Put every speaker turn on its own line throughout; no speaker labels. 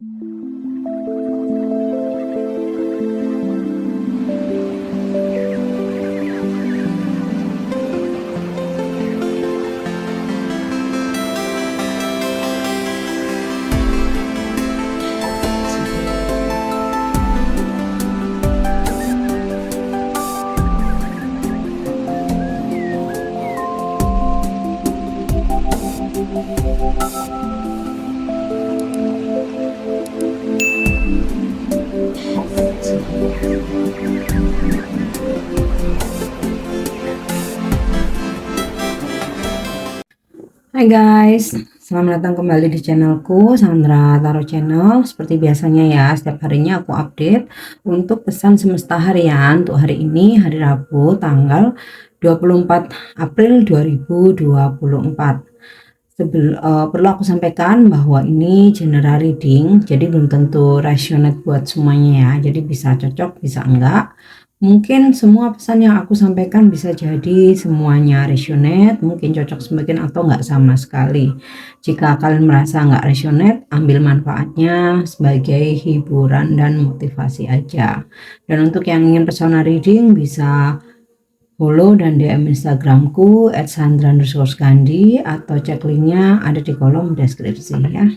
Hai guys, selamat datang kembali di channelku Sandra Tarot Channel. Seperti biasanya ya, setiap harinya aku update untuk pesan semesta harian untuk hari ini, hari Rabu, tanggal 24 April 2024. Perlu aku sampaikan bahwa ini general reading, jadi belum tentu resonate buat semuanya ya. Jadi bisa cocok, bisa enggak. Mungkin semua pesan yang aku sampaikan bisa jadi semuanya resonate, mungkin cocok sebagian atau enggak sama sekali. Jika kalian merasa enggak resonate, ambil manfaatnya sebagai hiburan dan motivasi aja. Dan untuk yang ingin personal reading bisa follow dan DM Instagramku @sandra_skandi atau cek linknya ada di kolom deskripsi ya.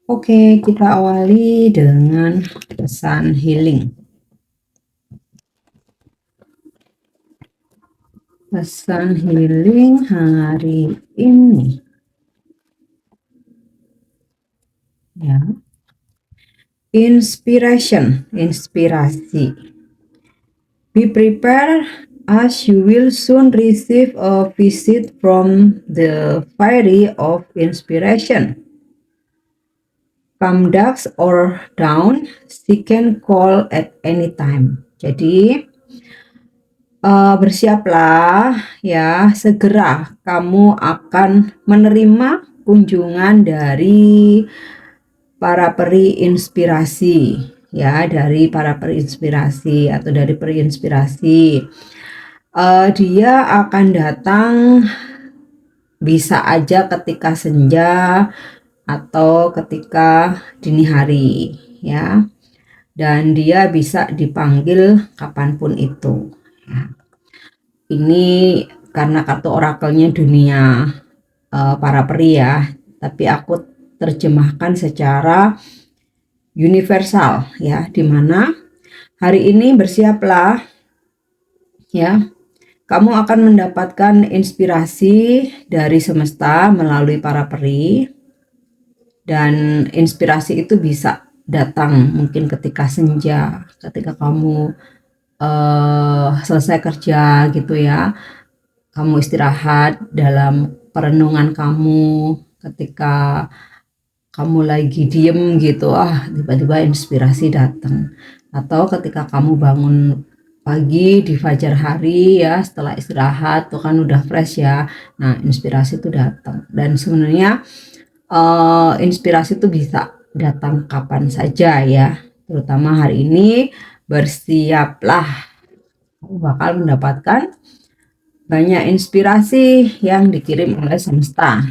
Oke, kita awali dengan pesan healing. Pesan healing hari ini ya. Inspirasi. Be prepared as you will soon receive a visit from the fairy of inspiration. Come ducks or down, she can call at any time. Jadi bersiaplah ya, segera kamu akan menerima kunjungan dari para peri inspirasi ya, dari para peri inspirasi atau dari peri inspirasi. Dia akan datang bisa aja ketika senja atau ketika dini hari ya, dan dia bisa dipanggil kapanpun itu ya. Ini karena kartu orakelnya dunia para peri ya, tapi aku terjemahkan secara universal ya, dimana hari ini bersiaplah ya, kamu akan mendapatkan inspirasi dari semesta melalui para peri, dan inspirasi itu bisa datang mungkin ketika senja, ketika kamu selesai kerja gitu ya, kamu istirahat dalam perenungan kamu, ketika kamu lagi diem gitu, tiba-tiba inspirasi datang. Atau ketika kamu bangun pagi di fajar hari ya, setelah istirahat tuh kan udah fresh ya, nah inspirasi itu datang. Dan sebenarnya inspirasi itu bisa datang kapan saja ya, terutama hari ini. Bersiaplah, kamu bakal mendapatkan banyak inspirasi yang dikirim oleh semesta.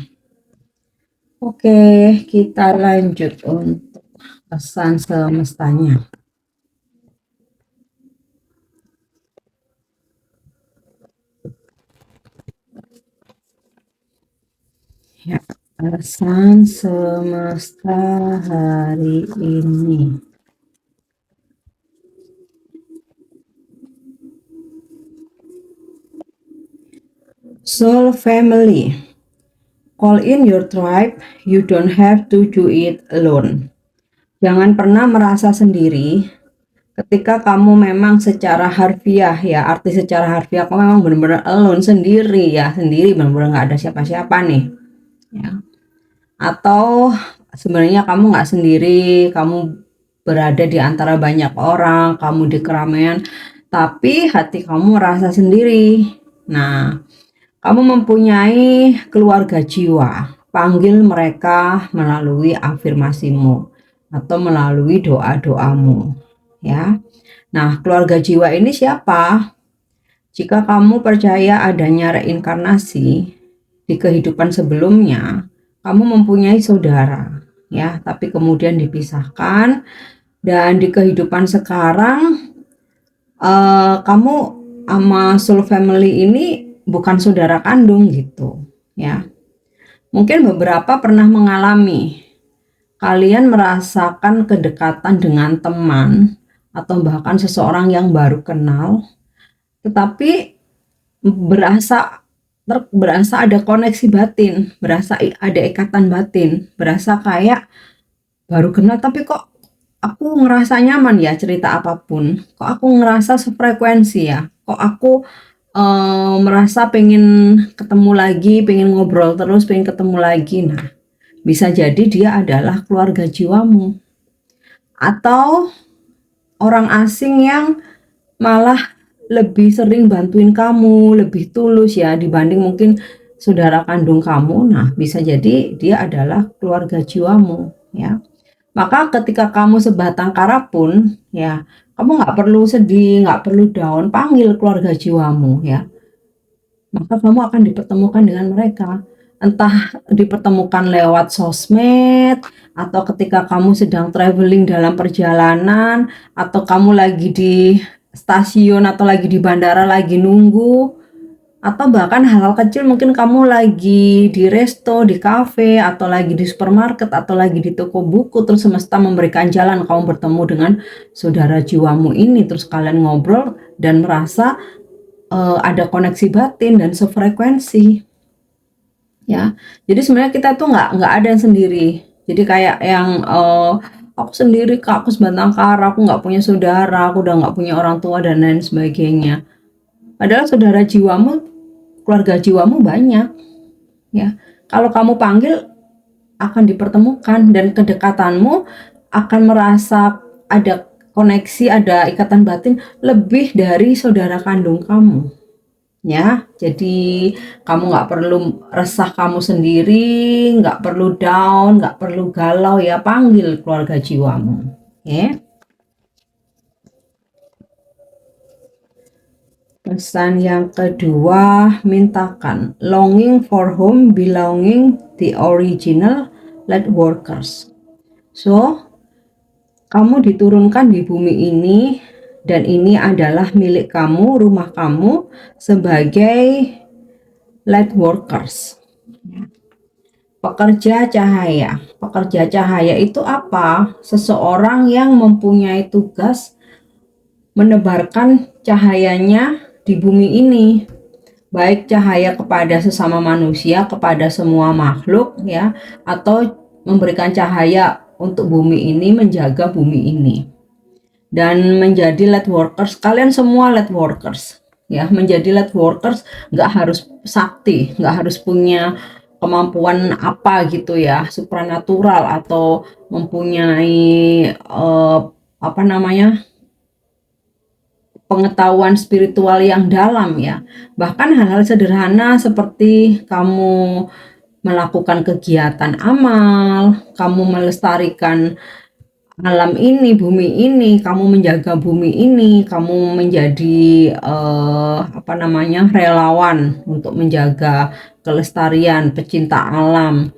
Oke, kita lanjut untuk pesan semestanya. Ya, pesan semesta hari ini. Soul family. Call in your tribe, you don't have to do it alone. Jangan pernah merasa sendiri ketika kamu memang secara harfiah ya, arti secara harfiah kamu memang benar-benar alone, sendiri ya, sendiri, benar-benar nggak ada siapa-siapa nih ya. Atau sebenarnya kamu nggak sendiri, kamu berada di antara banyak orang, kamu di keramaian, tapi hati kamu merasa sendiri. Nah, kamu mempunyai keluarga jiwa. Panggil mereka melalui afirmasimu atau melalui doa-doamu ya. Nah, keluarga jiwa ini siapa? Jika kamu percaya adanya reinkarnasi di kehidupan sebelumnya, kamu mempunyai saudara ya, tapi kemudian dipisahkan. Dan di kehidupan sekarang kamu sama soul family ini bukan saudara kandung gitu ya. Mungkin beberapa pernah mengalami kalian merasakan kedekatan dengan teman atau bahkan seseorang yang baru kenal, tetapi berasa ada koneksi batin, berasa ada ikatan batin, berasa kayak baru kenal tapi kok aku ngerasa nyaman ya cerita apapun, kok aku ngerasa sefrekuensi ya, kok aku merasa pengen ketemu lagi, pengen ngobrol terus, pengen ketemu lagi. Nah, bisa jadi dia adalah keluarga jiwamu atau orang asing yang malah lebih sering bantuin kamu, lebih tulus ya dibanding mungkin saudara kandung kamu. Nah, bisa jadi dia adalah keluarga jiwamu ya. Maka ketika kamu sebatang kara pun ya, kamu nggak perlu sedih, nggak perlu down, panggil keluarga jiwamu ya. Maka kamu akan dipertemukan dengan mereka. Entah dipertemukan lewat sosmed, atau ketika kamu sedang traveling dalam perjalanan, atau kamu lagi di stasiun atau lagi di bandara lagi nunggu, atau bahkan hal-hal kecil mungkin kamu lagi di resto, di kafe, atau lagi di supermarket, atau lagi di toko buku, terus semesta memberikan jalan kamu bertemu dengan saudara jiwamu ini, terus kalian ngobrol dan merasa ada koneksi batin dan sefrekuensi ya. Jadi sebenarnya kita tuh nggak ada yang sendiri. Jadi kayak yang aku sendiri Kak, aku sebatang kara, aku nggak punya saudara, aku udah nggak punya orang tua dan lain sebagainya. Padahal saudara jiwamu, keluarga jiwamu banyak ya. Kalau kamu panggil akan dipertemukan dan kedekatanmu akan merasa ada koneksi, ada ikatan batin lebih dari saudara kandung kamu ya. Jadi kamu nggak perlu resah kamu sendiri, nggak perlu down, nggak perlu galau ya, panggil keluarga jiwamu ya. Pesan yang kedua, mintakan longing for home, belonging the original light workers. So kamu diturunkan di bumi ini dan ini adalah milik kamu, rumah kamu sebagai light workers, pekerja cahaya. Pekerja cahaya itu apa? Seseorang yang mempunyai tugas menebarkan cahayanya di bumi ini, baik cahaya kepada sesama manusia, kepada semua makhluk ya, atau memberikan cahaya untuk bumi ini, menjaga bumi ini. Dan menjadi light workers, kalian semua light workers ya. Menjadi light workers nggak harus sakti, nggak harus punya kemampuan apa gitu ya, supranatural atau mempunyai apa namanya, pengetahuan spiritual yang dalam ya. Bahkan hal-hal sederhana seperti kamu melakukan kegiatan amal, kamu melestarikan alam ini, bumi ini, kamu menjaga bumi ini, kamu menjadi apa namanya, relawan untuk menjaga kelestarian, pecinta alam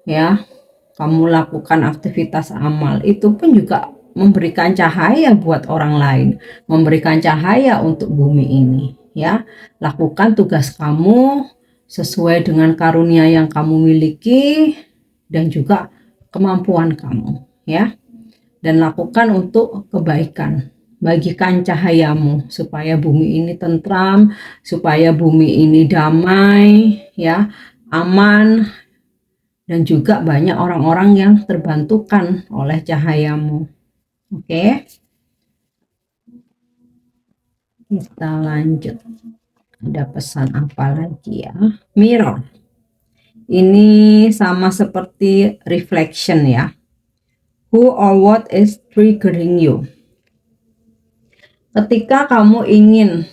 ya. Kamu lakukan aktivitas amal, itu pun juga memberikan cahaya buat orang lain, memberikan cahaya untuk bumi ini ya. Lakukan tugas kamu sesuai dengan karunia yang kamu miliki dan juga kemampuan kamu ya. Dan lakukan untuk kebaikan, bagikan cahayamu supaya bumi ini tentram, supaya bumi ini damai ya, aman, dan juga banyak orang-orang yang terbantukan oleh cahayamu. Oke, kita lanjut. Ada pesan apa lagi ya? Mirror. Ini sama seperti reflection ya. Who or what is triggering you? Ketika kamu ingin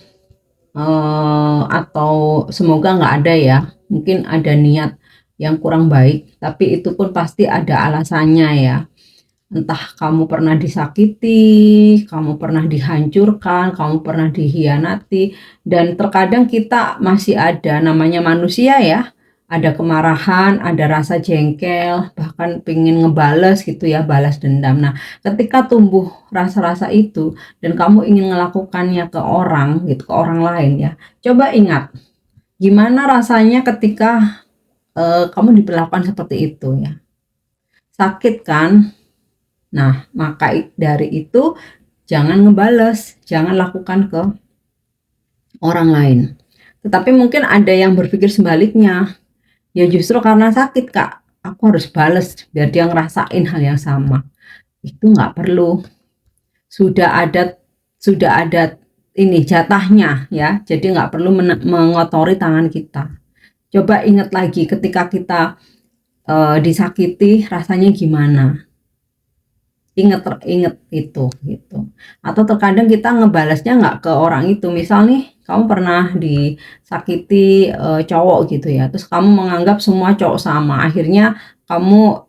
atau semoga nggak ada ya, mungkin ada niat yang kurang baik, tapi itu pun pasti ada alasannya ya. Entah kamu pernah disakiti, kamu pernah dihancurkan, kamu pernah dihianati, dan terkadang kita masih ada, namanya manusia ya, ada kemarahan, ada rasa jengkel, bahkan pengen ngebales gitu ya, balas dendam. Nah, ketika tumbuh rasa-rasa itu dan kamu ingin melakukannya ke orang gitu, ke orang lain ya, coba ingat gimana rasanya ketika kamu diperlakukan seperti itu ya. Sakit kan? Nah, maka dari itu jangan ngebales, jangan lakukan ke orang lain. Tetapi mungkin ada yang berpikir sebaliknya. Ya justru karena sakit Kak, aku harus bales biar dia ngerasain hal yang sama. Itu nggak perlu. Sudah ada sudah ada ini jatahnya ya. Jadi nggak perlu mengotori tangan kita. Coba ingat lagi ketika kita disakiti rasanya gimana. Inget itu gitu. Atau terkadang kita ngebalasnya nggak ke orang itu. Misal nih kamu pernah disakiti cowok gitu ya, terus kamu menganggap semua cowok sama, akhirnya kamu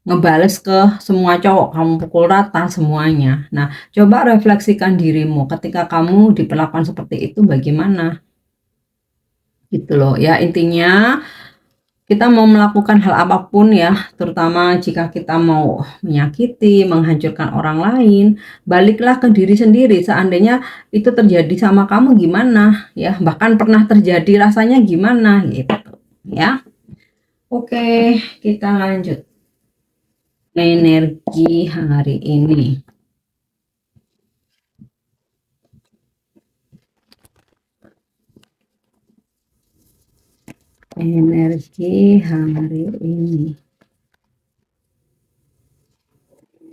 ngebales ke semua cowok, kamu pukul rata semuanya. Nah, coba refleksikan dirimu ketika kamu diperlakukan seperti itu bagaimana gitu loh ya. Intinya kita mau melakukan hal apapun ya, terutama jika kita mau menyakiti, menghancurkan orang lain, baliklah ke diri sendiri. Seandainya itu terjadi sama kamu gimana ya, bahkan pernah terjadi rasanya gimana gitu ya. Oke, kita lanjut. Energi hari ini. Energi hari ini.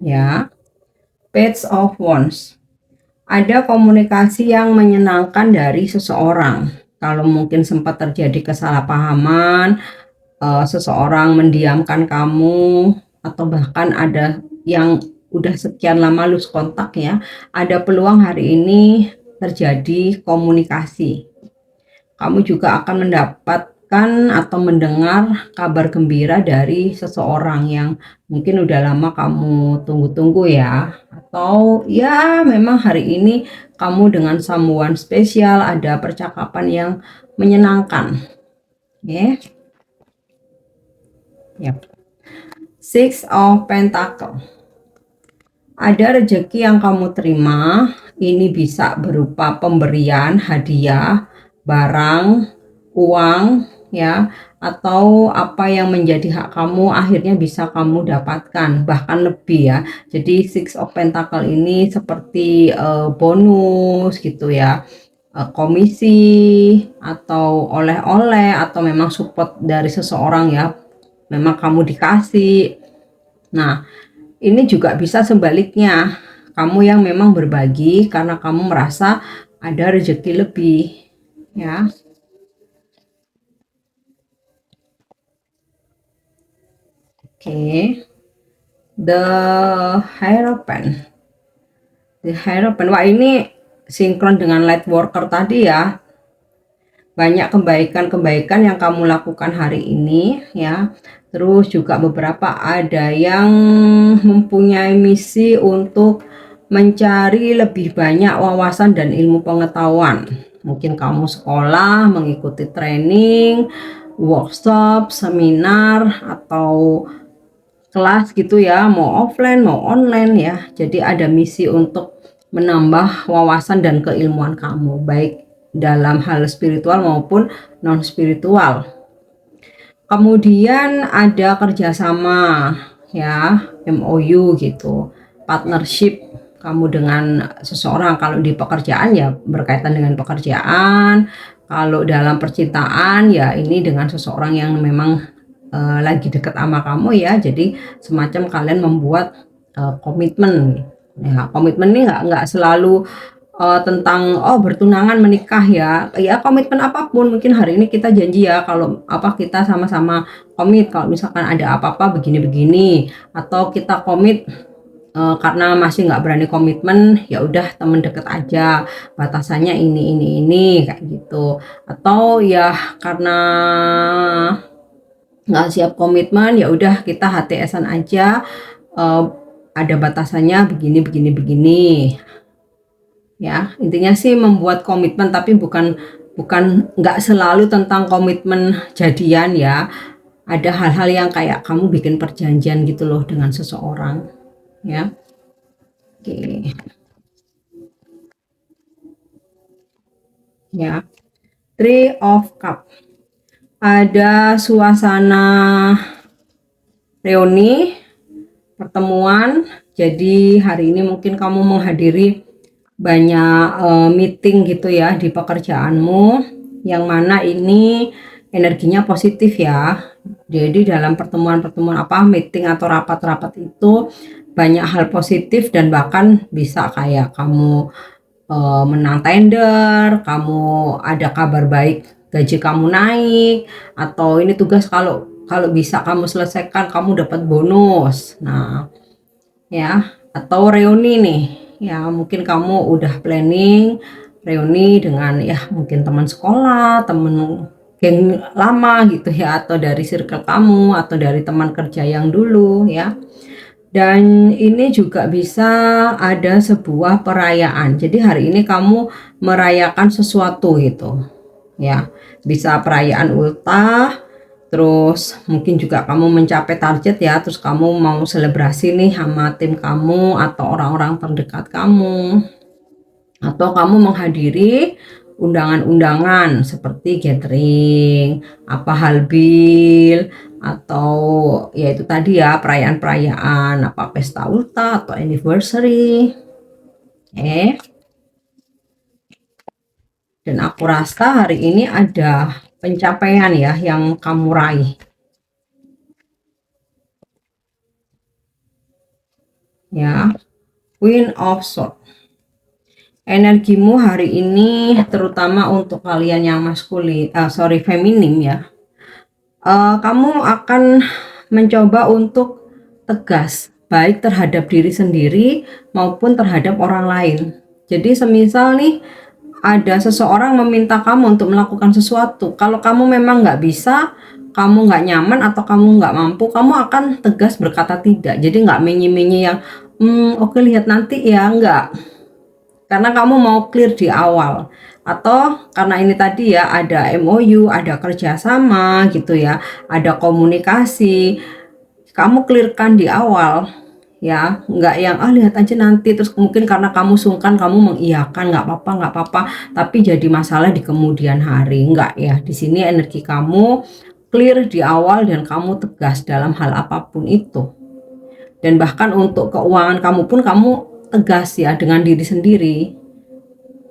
Ya. Page of Wands. Ada komunikasi yang menyenangkan dari seseorang. Kalau mungkin sempat terjadi kesalahpahaman, seseorang mendiamkan kamu, atau bahkan ada yang udah sekian lama lose kontak ya, ada peluang hari ini terjadi komunikasi. Kamu juga akan mendapatkan atau mendengar kabar gembira dari seseorang yang mungkin udah lama kamu tunggu-tunggu ya. Atau ya memang hari ini kamu dengan someone spesial, ada percakapan yang menyenangkan. Ya. Yep. Six of Pentacle. Ada rezeki yang kamu terima, ini bisa berupa pemberian, hadiah, barang, uang, ya, atau apa yang menjadi hak kamu akhirnya bisa kamu dapatkan, bahkan lebih ya. Jadi Six of Pentacle ini seperti bonus gitu ya, komisi atau oleh-oleh atau memang support dari seseorang ya, memang kamu dikasih. Nah, ini juga bisa sebaliknya, kamu yang memang berbagi karena kamu merasa ada rezeki lebih ya. Oke. The Hierophant. The Hierophant. Wah, ini sinkron dengan light worker tadi ya. Banyak kebaikan-kebaikan yang kamu lakukan hari ini ya. Terus juga beberapa ada yang mempunyai misi untuk mencari lebih banyak wawasan dan ilmu pengetahuan. Mungkin kamu sekolah, mengikuti training, workshop, seminar, atau kelas gitu ya, mau offline mau online ya. Jadi ada misi untuk menambah wawasan dan keilmuan kamu, baik dalam hal spiritual maupun non spiritual. Kemudian ada kerjasama ya, MOU gitu, partnership kamu dengan seseorang. Kalau di pekerjaan ya berkaitan dengan pekerjaan, kalau dalam percintaan ya ini dengan seseorang yang memang lagi dekat sama kamu ya. Jadi semacam kalian membuat komitmen ya. Komitmen ini nggak selalu tentang bertunangan menikah ya. Ya komitmen apapun, mungkin hari ini kita janji ya kalau kita sama-sama komit kalau misalkan ada apa-apa begini-begini, atau kita komit karena masih nggak berani komitmen ya udah temen deket aja, batasannya ini kayak gitu. Atau ya karena nggak siap komitmen ya udah kita HTS-an aja, ada batasannya begini ya. Intinya sih membuat komitmen tapi bukan bukan nggak selalu tentang komitmen jadian ya. Ada hal-hal yang kayak kamu bikin perjanjian gitu loh dengan seseorang ya. Oke ya. Three of Cup. Ada suasana reuni, pertemuan. Jadi hari ini mungkin kamu menghadiri banyak meeting gitu ya di pekerjaanmu, yang mana ini energinya positif ya. Jadi dalam pertemuan-pertemuan meeting atau rapat-rapat itu banyak hal positif, dan bahkan bisa kayak kamu menang tender, kamu ada kabar baik, gaji kamu naik, atau ini tugas kalau kalau bisa kamu selesaikan kamu dapat bonus. Nah, ya, atau reuni nih. Ya, mungkin kamu udah planning reuni dengan ya mungkin teman sekolah, teman geng lama gitu ya, atau dari circle kamu, atau dari teman kerja yang dulu ya. Dan ini juga bisa ada sebuah perayaan. Jadi hari ini kamu merayakan sesuatu gitu ya. Bisa perayaan ultah, terus mungkin juga kamu mencapai target ya, terus kamu mau selebrasi nih sama tim kamu atau orang-orang terdekat kamu, atau kamu menghadiri undangan-undangan seperti gathering, apa halbil, atau ya itu tadi ya perayaan-perayaan apa pesta ulta atau anniversary. Dan aku rasa hari ini ada pencapaian ya yang kamu raih ya. Queen of Swords. Energimu hari ini terutama untuk kalian yang maskulin, feminim ya. Kamu akan mencoba untuk tegas, baik terhadap diri sendiri maupun terhadap orang lain. Jadi semisal nih ada seseorang meminta kamu untuk melakukan sesuatu, kalau kamu memang nggak bisa, kamu nggak nyaman, atau kamu nggak mampu, kamu akan tegas berkata tidak. Jadi nggak menye-menye yang oke lihat nanti ya, nggak, karena kamu mau clear di awal. Atau karena ini tadi ya ada MOU, ada kerjasama gitu ya, ada komunikasi, kamu clearkan di awal ya, nggak yang lihat aja nanti, terus mungkin karena kamu sungkan kamu mengiyakan nggak apa-apa, tapi jadi masalah di kemudian hari. Nggak ya, di sini energi kamu clear di awal dan kamu tegas dalam hal apapun itu. Dan bahkan untuk keuangan kamu pun kamu tegas ya dengan diri sendiri.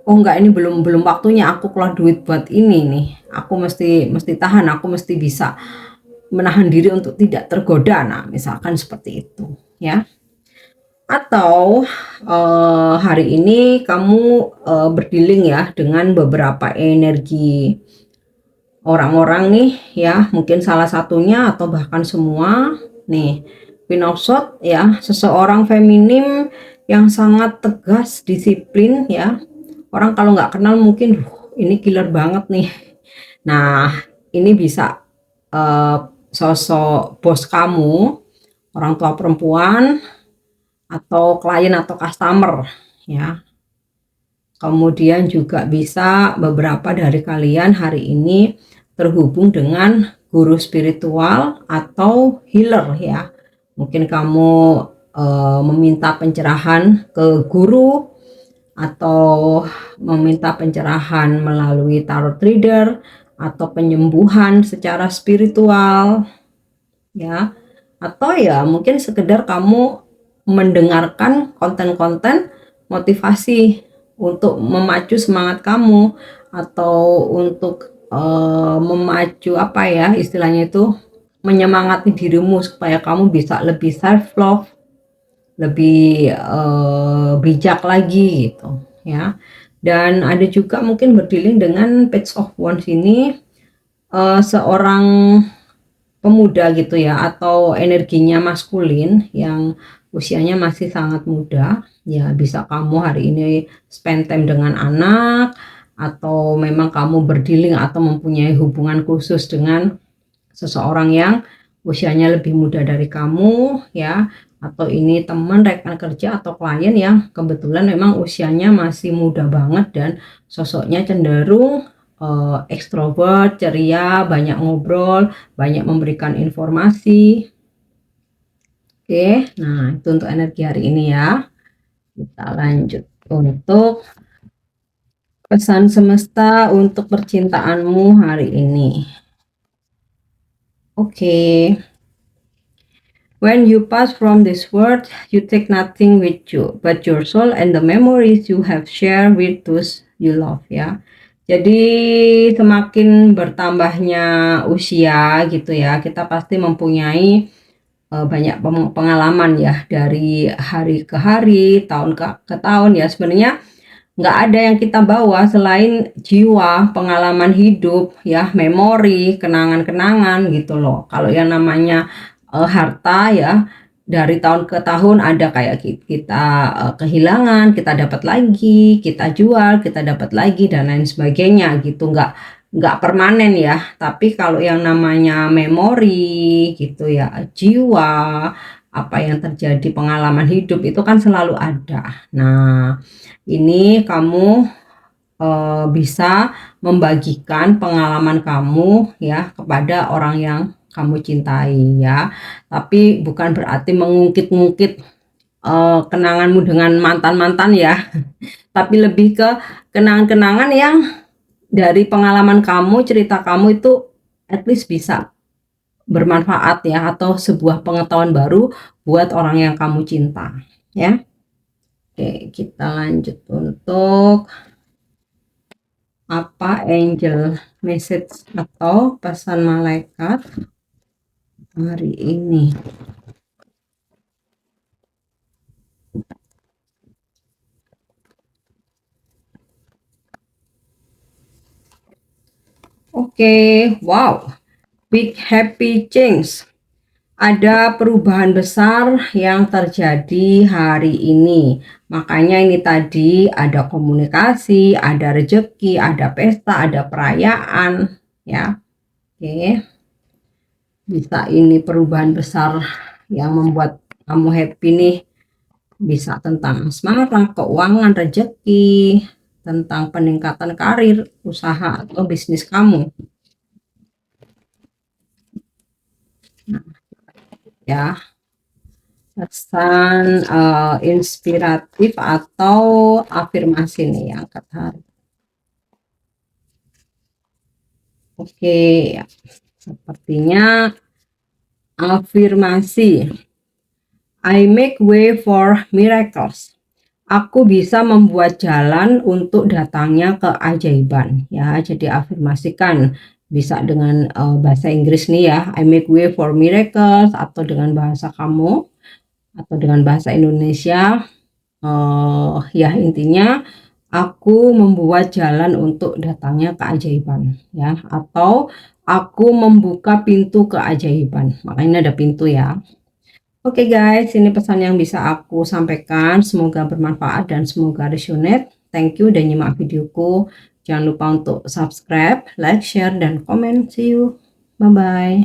Oh enggak, ini belum belum waktunya aku keluar duit buat ini nih, aku mesti tahan, aku mesti bisa menahan diri untuk tidak tergoda. Nah misalkan seperti itu ya. Atau hari ini kamu berdealing ya dengan beberapa energi orang-orang nih ya, mungkin salah satunya atau bahkan semua nih. Queen of Swords ya, seseorang feminim yang sangat tegas, disiplin ya. Orang kalau nggak kenal mungkin ini killer banget nih. Nah ini bisa sosok bos kamu, orang tua perempuan, atau klien atau customer ya. Kemudian juga bisa beberapa dari kalian hari ini terhubung dengan guru spiritual atau healer ya. Mungkin kamu meminta pencerahan ke guru, atau meminta pencerahan melalui tarot reader, atau penyembuhan secara spiritual ya. Atau ya mungkin sekedar kamu mendengarkan konten-konten motivasi untuk memacu semangat kamu, atau untuk memacu apa ya istilahnya itu, menyemangati dirimu supaya kamu bisa lebih self love, lebih bijak lagi gitu ya. Dan ada juga mungkin berdealing dengan Page of Wands ini, seorang pemuda gitu ya, atau energinya maskulin yang usianya masih sangat muda ya. Bisa kamu hari ini spend time dengan anak, atau memang kamu berdealing atau mempunyai hubungan khusus dengan seseorang yang usianya lebih muda dari kamu ya, atau ini teman, rekan kerja, atau klien yang kebetulan memang usianya masih muda banget dan sosoknya cenderung ekstrovert, ceria, banyak ngobrol, banyak memberikan informasi. Oke, nah itu untuk energi hari ini ya. Kita lanjut untuk pesan semesta untuk percintaanmu hari ini. Oke. When you pass from this world, you take nothing with you but your soul and the memories you have shared with those you love ya. Jadi semakin bertambahnya usia gitu ya, kita pasti mempunyai banyak pengalaman ya dari hari ke hari, tahun ke tahun ya. Sebenarnya nggak ada yang kita bawa selain jiwa, pengalaman hidup ya, memori, kenangan-kenangan gitu loh. Kalau yang namanya harta ya, dari tahun ke tahun ada kayak kita kehilangan, kita dapat lagi, kita jual, kita dapat lagi dan lain sebagainya gitu. Nggak permanen ya. Tapi kalau yang namanya memori gitu ya, jiwa, apa yang terjadi, pengalaman hidup itu kan selalu ada. Nah, ini kamu bisa membagikan pengalaman kamu ya kepada orang yang kamu cintai ya. Tapi bukan berarti mengungkit-ungkit kenanganmu dengan mantan-mantan ya. Tapi lebih ke kenangan-kenangan yang dari pengalaman kamu, cerita kamu itu at least bisa bermanfaat ya, atau sebuah pengetahuan baru buat orang yang kamu cinta ya. Oke, kita lanjut untuk apa angel message atau pesan malaikat hari ini. Oke, wow, big happy change. Ada perubahan besar yang terjadi hari ini. Makanya ini tadi ada komunikasi, ada rezeki, ada pesta, ada perayaan ya. Oke. Bisa ini perubahan besar yang membuat kamu happy nih. Bisa tentang asmara, keuangan, rezeki, tentang peningkatan karir, usaha atau bisnis kamu. Nah, ya, pesan inspiratif atau afirmasi nih yang angkat hari. Oke, ya. Sepertinya afirmasi. I make way for miracles. Aku bisa membuat jalan untuk datangnya keajaiban ya. Jadi afirmasikan bisa dengan bahasa Inggris nih ya. I make way for miracles, atau dengan bahasa kamu atau dengan bahasa Indonesia. Ya intinya aku membuat jalan untuk datangnya keajaiban ya, atau aku membuka pintu keajaiban. Makanya ada pintu ya. Oke guys, ini pesan yang bisa aku sampaikan. Semoga bermanfaat dan semoga resonate. Thank you udah nyimak videoku. Jangan lupa untuk subscribe, like, share, dan komen. See you. Bye-bye.